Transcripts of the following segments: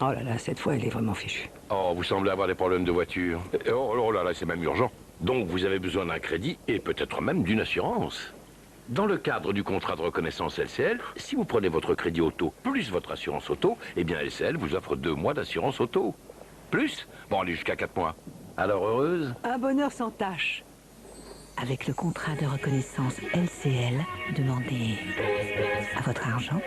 Oh là là, cette fois, elle est vraiment fichue. Oh, vous semblez avoir des problèmes de voiture. Oh là là, c'est même urgent. Donc vous avez besoin d'un crédit et peut-être même d'une assurance. Dans le cadre du contrat de reconnaissance LCL, si vous prenez votre crédit auto plus votre assurance auto, eh bien LCL vous offre 2 mois d'assurance auto. Plus? Bon, allez jusqu'à 4 mois. Alors heureuse? Un bonheur sans tâche. Avec le contrat de reconnaissance LCL, demandez à votre argent.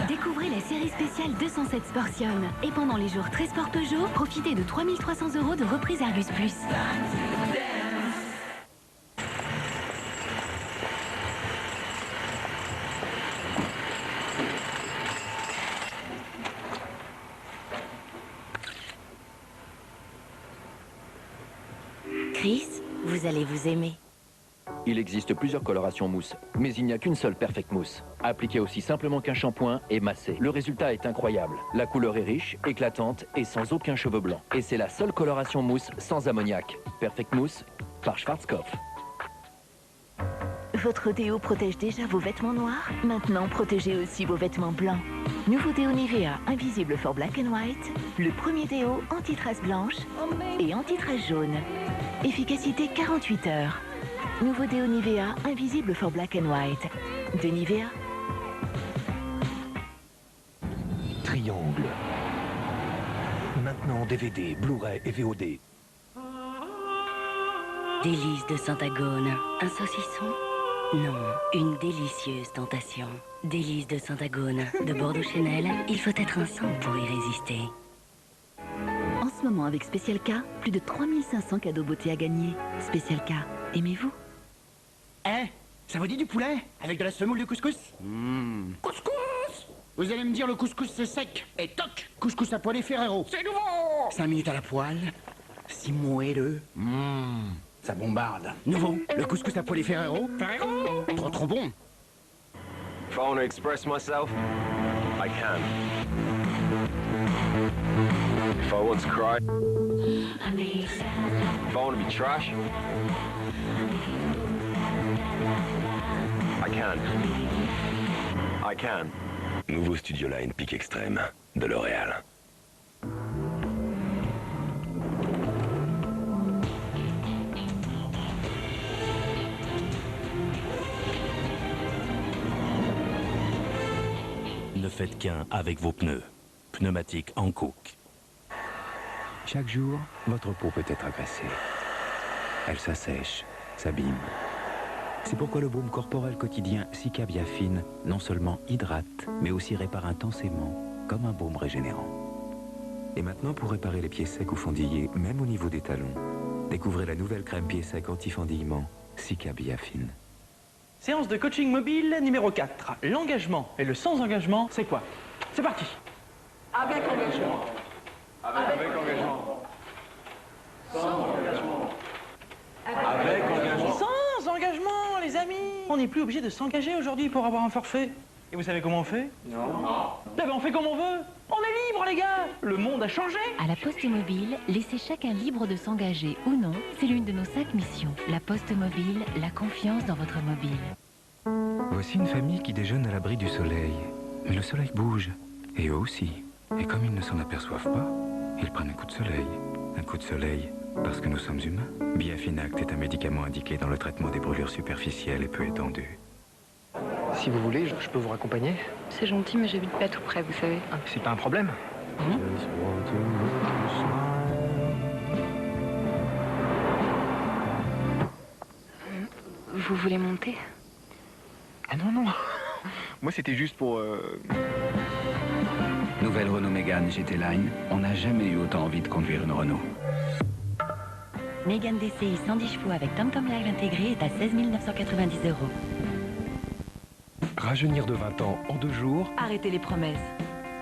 Découvrez la série spéciale 207 Sportium. Et pendant les jours très sport Peugeot, profitez de 3 300 € de reprise Argus Plus. Chris, vous allez vous aimer. Il existe plusieurs colorations mousse, mais il n'y a qu'une seule Perfect Mousse. Appliquée aussi simplement qu'un shampoing et massée. Le résultat est incroyable. La couleur est riche, éclatante et sans aucun cheveu blanc. Et c'est la seule coloration mousse sans ammoniac. Perfect Mousse par Schwarzkopf. Votre déo protège déjà vos vêtements noirs? Maintenant, protégez aussi vos vêtements blancs. Nouveau déo Nivea Invisible for Black and White. Le premier déo anti-trace blanche et anti-trace jaune. Efficacité 48 heures. Nouveau déo Nivea Invisible for Black and White. De Nivea. Triangle. Maintenant DVD, Blu-ray et VOD. Délices de Saint-Agone. Un saucisson? Non, une délicieuse tentation. Délices de Saint-Agone. De Bordeaux-Chenel, il faut être un saint pour y résister. En ce moment, avec Special K, plus de 3500 cadeaux beauté à gagner. Special K, aimez-vous? Eh, ça vous dit du poulet? Avec de la semoule de couscous? Couscous! Vous allez me dire le couscous c'est sec. Et toc! Couscous à poêler Ferrero. C'est nouveau! 5 minutes à la poêle. 6 moelleux. Ça bombarde. Nouveau, le couscous à poêler Ferrero. Ferrero! Trop bon. If I want to express myself, I can. If I want to cry, if I want to be trash, I can. I can. Nouveau Studio Line Peak Extrême de L'Oréal. Ne faites qu'un avec vos pneus. Pneumatiques Hankook. Chaque jour, votre peau peut être agressée. Elle s'assèche, s'abîme. C'est pourquoi le baume corporel quotidien Sika Biafine non seulement hydrate, mais aussi répare intensément, comme un baume régénérant. Et maintenant, pour réparer les pieds secs ou fendillés, même au niveau des talons, découvrez la nouvelle crème pieds secs anti-fendillement, Sika Biafine. Séance de coaching mobile numéro 4. L'engagement et le sans engagement, c'est quoi? C'est parti. Avec engagement. Avec engagement. Sans engagement. Avec engagement. Sans engagement, les amis. On n'est plus obligé de s'engager aujourd'hui pour avoir un forfait. Et vous savez comment on fait? Non. Eh ben on fait comme on veut. On est libre, les gars. Le monde a changé. À la Poste Mobile, laissez chacun libre de s'engager ou non. C'est l'une de nos 5 missions. La Poste Mobile, la confiance dans votre mobile. Voici une famille qui déjeune à l'abri du soleil. Mais le soleil bouge, et eux aussi. Et comme ils ne s'en aperçoivent pas, ils prennent un coup de soleil. Un coup de soleil parce que nous sommes humains. Biafinact est un médicament indiqué dans le traitement des brûlures superficielles et peu étendues. Si vous voulez, je peux vous raccompagner. C'est gentil, mais j'habite pas tout près, vous savez. Ah, c'est pas un problème. Vous voulez monter? Ah non, non. Moi, c'était juste pour... Nouvelle Renault Mégane GT Line. On n'a jamais eu autant envie de conduire une Renault. Mégane DCI 110 chevaux avec TomTom Live intégré est à 16 990 €. Rajeunir de 20 ans en 2 jours. Arrêtez les promesses.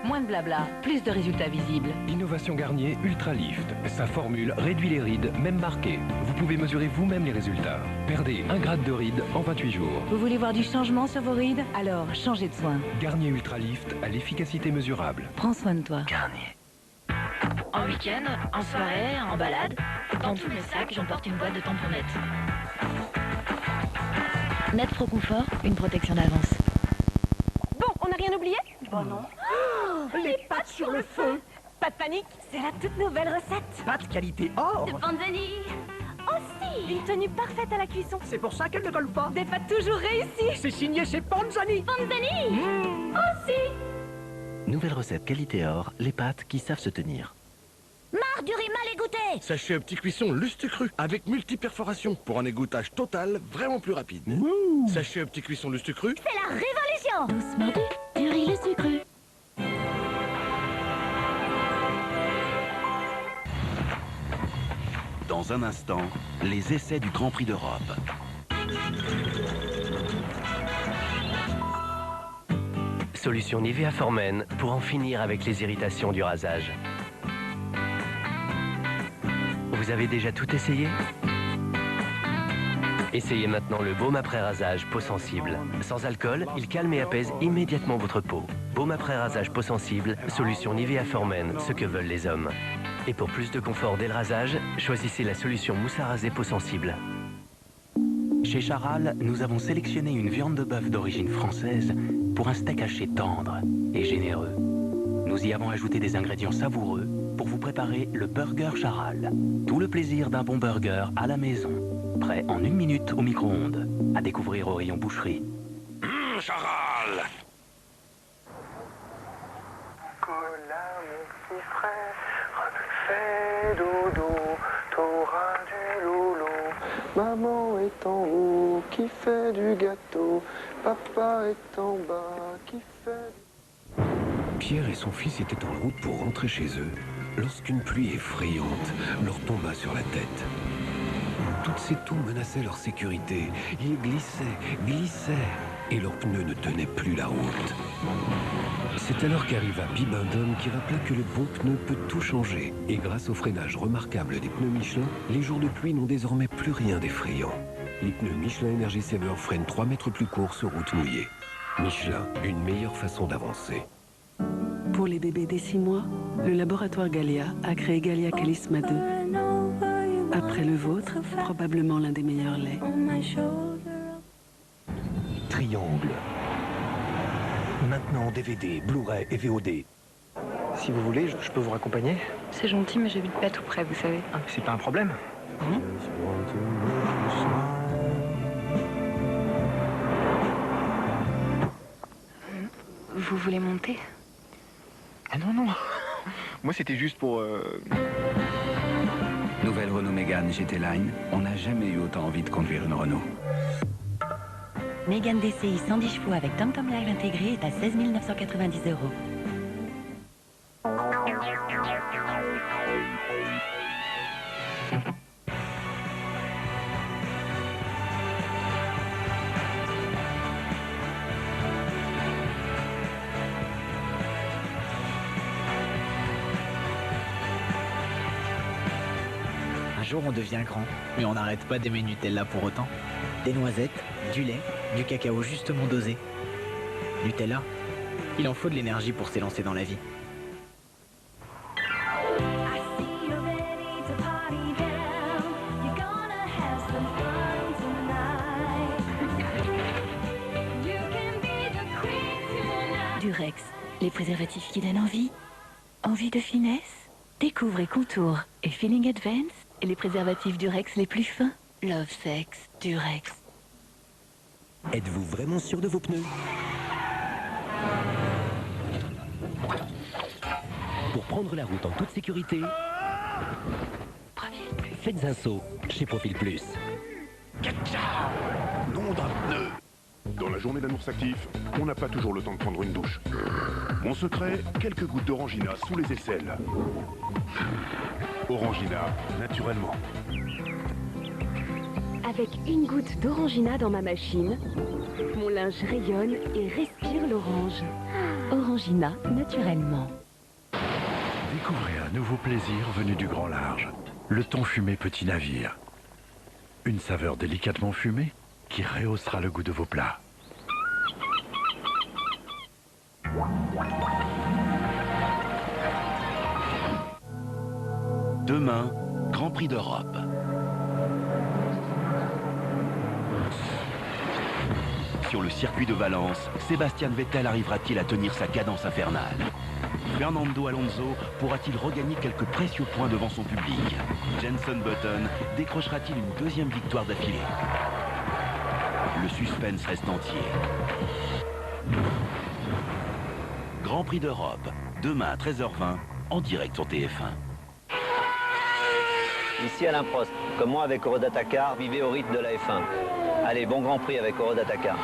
Moins de blabla, plus de résultats visibles. Innovation Garnier Ultra Lift. Sa formule réduit les rides, même marquées. Vous pouvez mesurer vous-même les résultats. Perdez 1 grade de rides en 28 jours. Vous voulez voir du changement sur vos rides? Alors, changez de soin. Garnier Ultra Lift à l'efficacité mesurable. Prends soin de toi. Garnier. En week-end, en soirée, en balade, dans tous mes sacs, j'emporte une boîte de tamponnettes. Net Pro Confort, une protection d'avance. Bon, on n'a rien oublié? Bon non. Oh, les pâtes sur le feu. Pas de panique, c'est la toute nouvelle recette. Pâtes qualité or. De Panzani. Aussi. Une tenue parfaite à la cuisson. C'est pour ça qu'elle ne colle pas. Des pâtes toujours réussies. C'est signé chez Panzani. Panzani. Aussi. Nouvelle recette qualité or, les pâtes qui savent se tenir. Marre du riz mal égoutté. Sachet à petite cuisson Lustre Cru avec multi-perforation pour un égouttage total vraiment plus rapide. Sachet à petite cuisson Lustre Cru. C'est la révolution. Doucement du riz le sucre. Dans un instant, les essais du Grand Prix d'Europe. Solution Nivea Formen pour en finir avec les irritations du rasage. Vous avez déjà tout essayé? Essayez maintenant le baume après rasage peau sensible. Sans alcool, il calme et apaise immédiatement votre peau. Baume après rasage peau sensible, solution Nivea Formen, ce que veulent les hommes. Et pour plus de confort dès le rasage, choisissez la solution mousse à raser peau sensible. Chez Charal, nous avons sélectionné une viande de bœuf d'origine française pour un steak haché tendre et généreux. Nous y avons ajouté des ingrédients savoureux pour vous préparer le burger Charal. Tout le plaisir d'un bon burger à la maison. Prêt en 1 minute au micro-ondes. À découvrir au rayon boucherie. Charal. Cola, mon petit frère, fais dodo, t'auras du lolo. Maman est en haut, qui fait du gâteau. Papa est en bas, qui fait... Pierre et son fils étaient en route pour rentrer chez eux lorsqu'une pluie effrayante leur tomba sur la tête. Toutes ces toux menaçaient leur sécurité. Ils glissaient, et leurs pneus ne tenaient plus la route. C'est alors qu'arriva Bibendum qui rappela que le bon pneu peut tout changer. Et grâce au freinage remarquable des pneus Michelin, les jours de pluie n'ont désormais plus rien d'effrayant. Les pneus Michelin Energy Saver freinent 3 mètres plus court sur route mouillée. Michelin, une meilleure façon d'avancer. Pour les bébés dès 6 mois, le laboratoire Galia a créé Galia Calisma 2. Après le vôtre, probablement l'un des meilleurs laits. Triangle. Maintenant DVD, Blu-ray et VOD. Si vous voulez, je peux vous raccompagner. C'est gentil, mais j'habite pas tout près, vous savez. Ah, c'est pas un problème. Vous voulez monter? Ah non, non. Moi, c'était juste pour... Nouvelle Renault Mégane GT Line, on n'a jamais eu autant envie de conduire une Renault. Mégane DCI 110 chevaux avec TomTom Live intégré est à 16 990 €. Un jour on devient grand, mais on n'arrête pas d'aimer Nutella pour autant. Des noisettes, du lait, du cacao justement dosé. Nutella, il en faut de l'énergie pour s'élancer dans la vie. Durex, les préservatifs qui donnent envie. Envie de finesse? Découvre et contour et Feeling Advance et les préservatifs Durex les plus fins. Love Sex, Durex. Êtes-vous vraiment sûr de vos pneus? Pour prendre la route en toute sécurité, faites un saut chez Profil Plus. Nom d'un pneu. Dans la journée d'un ours actif, on n'a pas toujours le temps de prendre une douche. Mon secret, quelques gouttes d'Orangina sous les aisselles. Orangina, naturellement. Avec une goutte d'Orangina dans ma machine, mon linge rayonne et respire l'orange. Orange. Orangina, naturellement. Découvrez un nouveau plaisir venu du grand large. Le thon fumé petit navire. Une saveur délicatement fumée qui rehaussera le goût de vos plats. Demain, Grand Prix d'Europe. Sur le circuit de Valence, Sébastien Vettel arrivera-t-il à tenir sa cadence infernale? Fernando Alonso pourra-t-il regagner quelques précieux points devant son public? Jenson Button décrochera-t-il une deuxième victoire d'affilée? Le suspense reste entier. Grand Prix d'Europe, demain à 13h20, en direct sur TF1. Ici Alain Prost, comme moi avec Eurodatacar, vivez au rythme de la F1. Allez, bon Grand Prix avec Eurodatacar.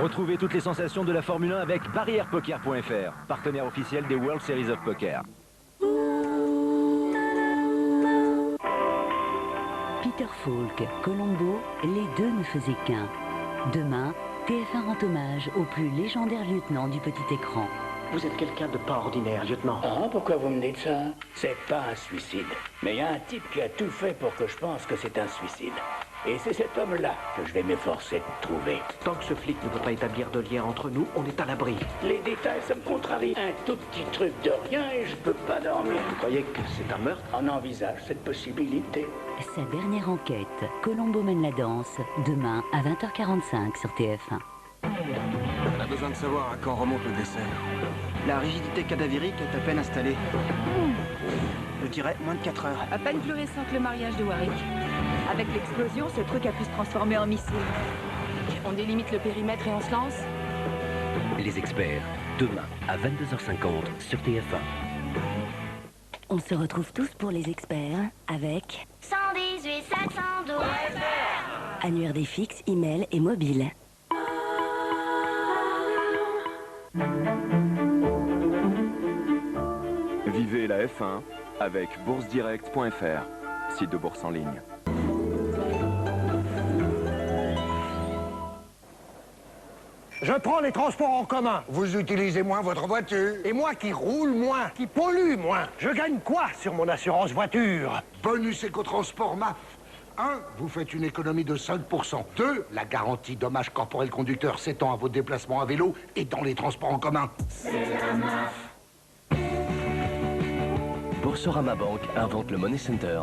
Retrouvez toutes les sensations de la Formule 1 avec barrièrepoker.fr, partenaire officiel des World Series of Poker. Peter Falk, Colombo, les deux ne faisaient qu'un. Demain, TF1 rend hommage au plus légendaire lieutenant du petit écran. Vous êtes quelqu'un de pas ordinaire, lieutenant. Ah, pourquoi vous me dites ça? C'est pas un suicide. Mais il y a un type qui a tout fait pour que je pense que c'est un suicide. Et c'est cet homme-là que je vais m'efforcer de trouver. Tant que ce flic ne peut pas établir de lien entre nous, on est à l'abri. Les détails, ça me contrarie. Un tout petit truc de rien et je peux pas dormir. Vous croyez que c'est un meurtre? On envisage cette possibilité. Sa dernière enquête, Colombo mène la danse, demain à 20h45 sur TF1. On a besoin de savoir à quand remonte le décès. La rigidité cadavérique est à peine installée. Je dirais moins de 4 heures. À peine plus récent que le mariage de Warwick. Avec l'explosion, ce truc a pu se transformer en missile. On délimite le périmètre et on se lance? Les experts, demain à 22h50 sur TF1. On se retrouve tous pour les experts avec 118 712 annuaire des fixes, email et mobile. Vivez la F1 avec boursedirect.fr, site de bourse en ligne. Je prends les transports en commun. Vous utilisez moins votre voiture. Et moi qui roule moins, qui pollue moins. Je gagne quoi sur mon assurance voiture? Bonus éco-transport MAF. 1. Vous faites une économie de 5%. 2. La garantie dommages corporels conducteurs s'étend à vos déplacements à vélo et dans les transports en commun. C'est la MAF. Boursorama Bank invente le Money Center,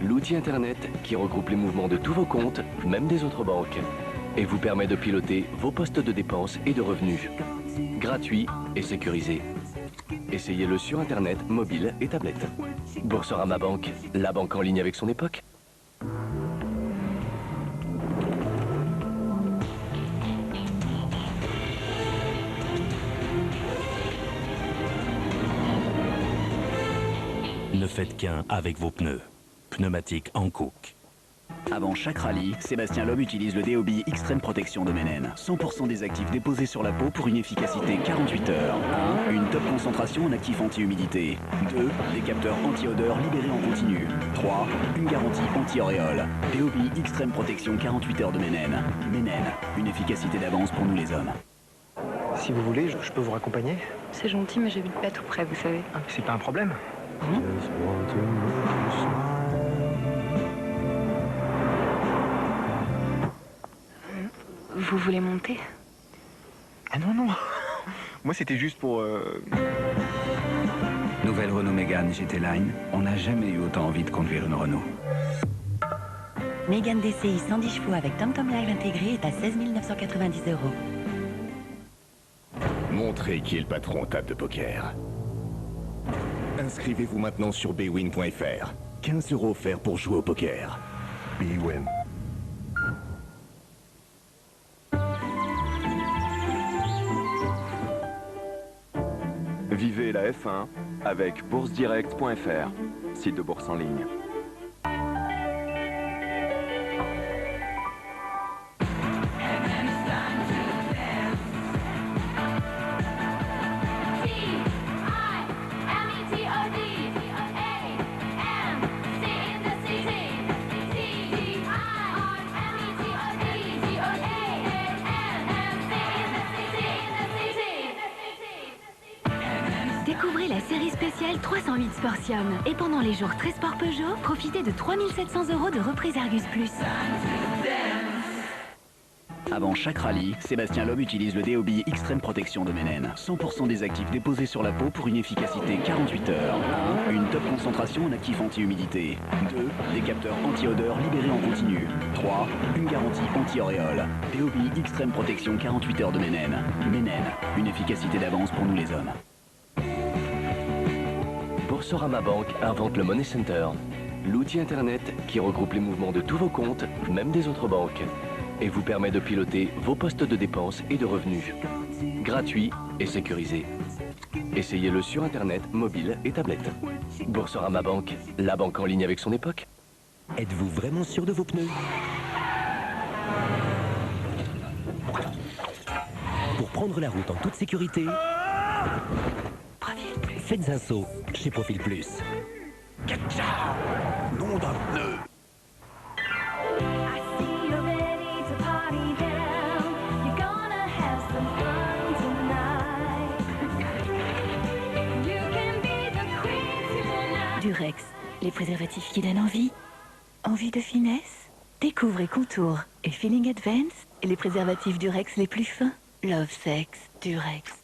l'outil internet qui regroupe les mouvements de tous vos comptes, même des autres banques, et vous permet de piloter vos postes de dépenses et de revenus. Gratuit et sécurisé. Essayez-le sur internet, mobile et tablette. Boursorama Bank, la banque en ligne avec son époque. Ne faites qu'un avec vos pneus. Pneumatiques Hankook. Avant chaque rallye, Sébastien Loeb utilise le DOB Extrême Protection de Menen. 100% des actifs déposés sur la peau pour une efficacité 48 heures. 1. Une top concentration en actifs anti-humidité. 2. Des capteurs anti-odeur libérés en continu. 3. Une garantie anti-auréole. DOB Extrême Protection 48 heures de Menen. Menen, une efficacité d'avance pour nous les hommes. Si vous voulez, je peux vous raccompagner. C'est gentil, mais j'habite pas tout près, vous savez. C'est pas un problème. Vous voulez monter? Ah non, non. Moi, c'était juste pour... Nouvelle Renault Mégane GT Line. On n'a jamais eu autant envie de conduire une Renault. Mégane DCI 110 chevaux avec TomTom Live intégré est à 16 990 €. Montrez qui est le patron en table de poker. Inscrivez-vous maintenant sur bwin.fr. 15 € offerts pour jouer au poker. Bwin. Vivez la F1 avec boursedirect.fr, site de bourse en ligne. série spéciale 308 Sportium. Et pendant les jours très sport Peugeot, profitez de 3 700 € de reprise Argus Plus. Avant chaque rallye, Sébastien Loeb utilise le DOB Extrême Protection de Menen. 100% des actifs déposés sur la peau pour une efficacité 48 heures. 1. Une top concentration en actif anti-humidité. 2. Des capteurs anti-odeur libérés en continu. 3. Une garantie anti-auréole. DOB Extrême Protection 48 heures de Menen. Menen, une efficacité d'avance pour nous les hommes. Boursorama Bank invente le Money Center. L'outil internet qui regroupe les mouvements de tous vos comptes, même des autres banques, et vous permet de piloter vos postes de dépenses et de revenus. Gratuit et sécurisé. Essayez-le sur internet, mobile et tablette. Boursorama Bank, la banque en ligne avec son époque. Êtes-vous vraiment sûr de vos pneus? Pour prendre la route en toute sécurité, faites un saut chez Profil Plus. Nom d'un pneu. Durex, les préservatifs qui donnent envie. Envie de finesse? Découvrez Contour et Feeling Advance, les préservatifs Durex les plus fins. Love Sex, Durex.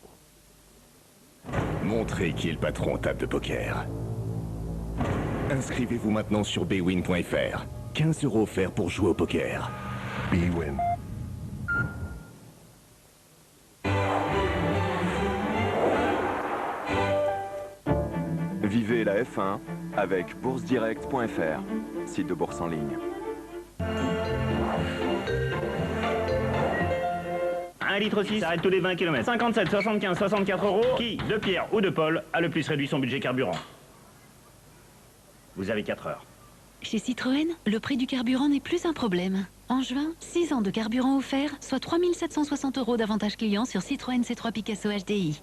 Montrez qui est le patron en table de poker. Inscrivez-vous maintenant sur bwin.fr. 15 € offerts pour jouer au poker. Bwin. Vivez la F1 avec boursedirect.fr, site de bourse en ligne. 1 litre 6 s'arrête tous les 20 km. 57, 75, 64 €. Qui, de Pierre ou de Paul, a le plus réduit son budget carburant? Vous avez 4 heures. Chez Citroën, le prix du carburant n'est plus un problème. En juin, 6 ans de carburant offert, soit 3 760 € d'avantages clients sur Citroën C3 Picasso HDI.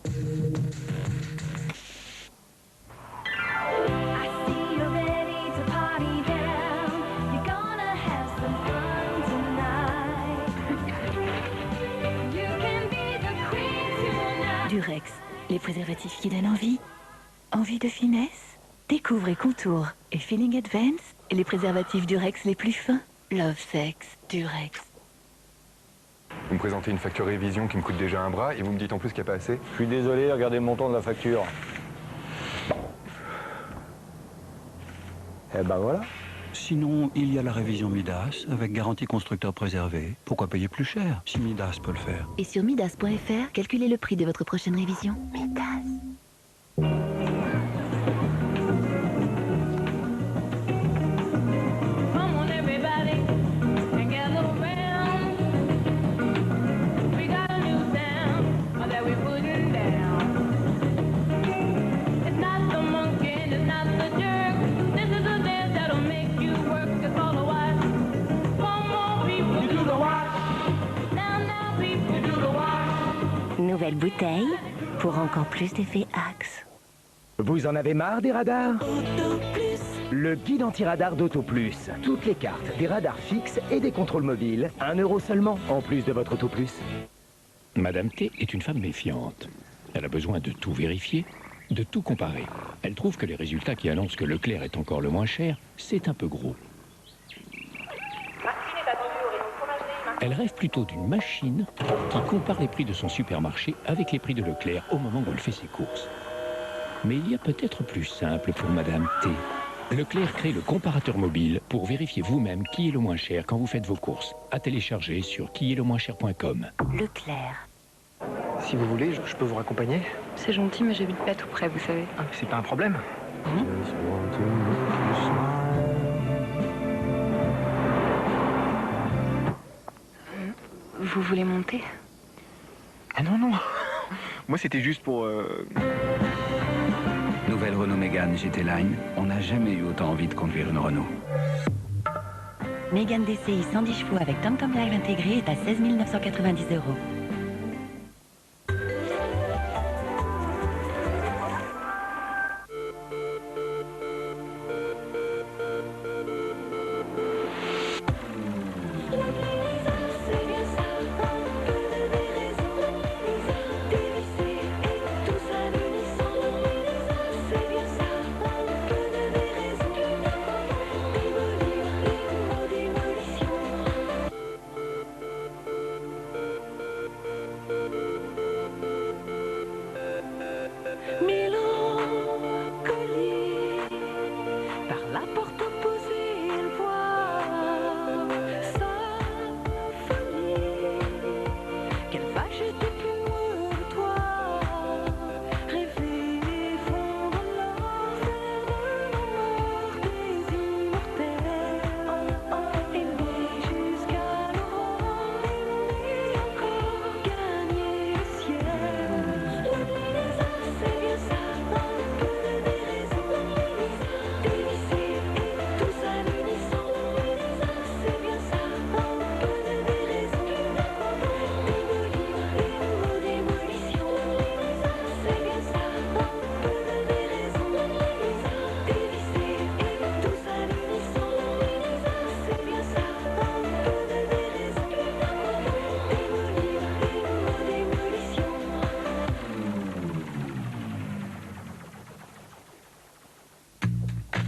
Durex, les préservatifs qui donnent envie. Envie de finesse? Découvrez Contour et Feeling Advance, les préservatifs Durex les plus fins. Love Sex, Durex. Vous me présentez une facture révision qui me coûte déjà un bras et vous me dites en plus qu'il n'y a pas assez. Je suis désolé, regardez le montant de la facture. Eh ben voilà. Sinon, il y a la révision Midas, avec garantie constructeur préservé. Pourquoi payer plus cher, si Midas peut le faire? Et sur Midas.fr, calculez le prix de votre prochaine révision. Midas. Nouvelle bouteille pour encore plus d'effet Axe. Vous en avez marre des radars? Le guide anti-radar d'Auto Plus. Toutes les cartes, des radars fixes et des contrôles mobiles. 1 € seulement, en plus de votre Auto Plus. Madame T est une femme méfiante. Elle a besoin de tout vérifier, de tout comparer. Elle trouve que les résultats qui annoncent que Leclerc est encore le moins cher, c'est un peu gros. Elle rêve plutôt d'une machine qui compare les prix de son supermarché avec les prix de Leclerc au moment où elle fait ses courses. Mais il y a peut-être plus simple pour Madame T. Leclerc crée le comparateur mobile pour vérifier vous-même qui est le moins cher quand vous faites vos courses. À télécharger sur quiestlemoincher.com. Leclerc. Si vous voulez, je peux vous raccompagner. C'est gentil, mais j'habite pas tout près, vous savez. Ah, mais c'est pas un problème. Vous voulez monter? Ah non, non. Moi, c'était juste pour... Nouvelle Renault Mégane GT Line. On n'a jamais eu autant envie de conduire une Renault. Mégane DCI 110 chevaux avec TomTom Live intégré est à 16 990 €.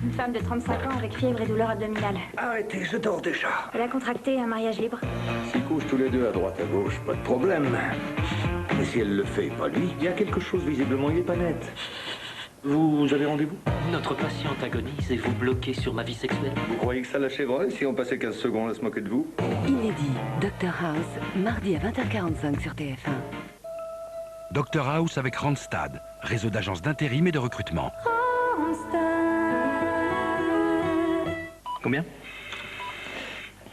Une femme de 35 ans avec fièvre et douleur abdominale. Arrêtez, je dors déjà. Elle a contracté un mariage libre. S'ils couchent tous les deux à droite à gauche, pas de problème. Mais si elle le fait, pas lui, il y a quelque chose, visiblement, il est pas net. Vous avez rendez-vous? Notre patiente agonise et vous bloquez sur ma vie sexuelle. Vous croyez que ça l'achèverait si on passait 15 secondes à se moquer de vous? Inédit, Dr House, mardi à 20h45 sur TF1. Dr House avec Randstad, réseau d'agences d'intérim et de recrutement. Combien?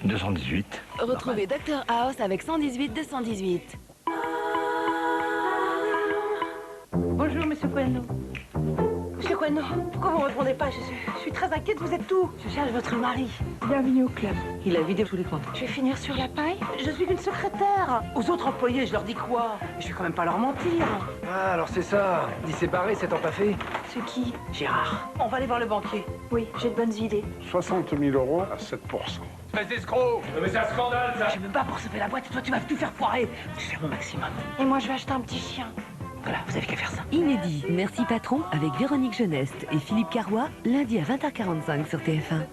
218. Retrouvez Dr House avec 118 218. Bonjour, monsieur Coelho. Monsieur Coelho, pourquoi vous ne répondez pas? Je suis très inquiète, vous êtes où? Je cherche votre mari. Bienvenue au club. Il a vidé tous les comptes. Je vais finir sur la paille? Je suis qu'une secrétaire. Aux autres employés, je leur dis quoi? Je vais quand même pas leur mentir. Ah, alors c'est ça. Il s'est barré, c'est empaffé. C'est qui? Gérard. On va aller voir le banquier. Oui, j'ai de bonnes idées. 60 000 € à 7%. Espèce d'escroc! Mais c'est un scandale, ça! Je me bats pour sauver la boîte et toi, tu vas tout faire foirer. Je fais mon maximum. Et moi, je vais acheter un petit chien. Voilà, vous avez qu'à faire ça. Inédit, Merci Patron avec Véronique Jeuneste et Philippe Carrois, lundi à 20h45 sur TF1.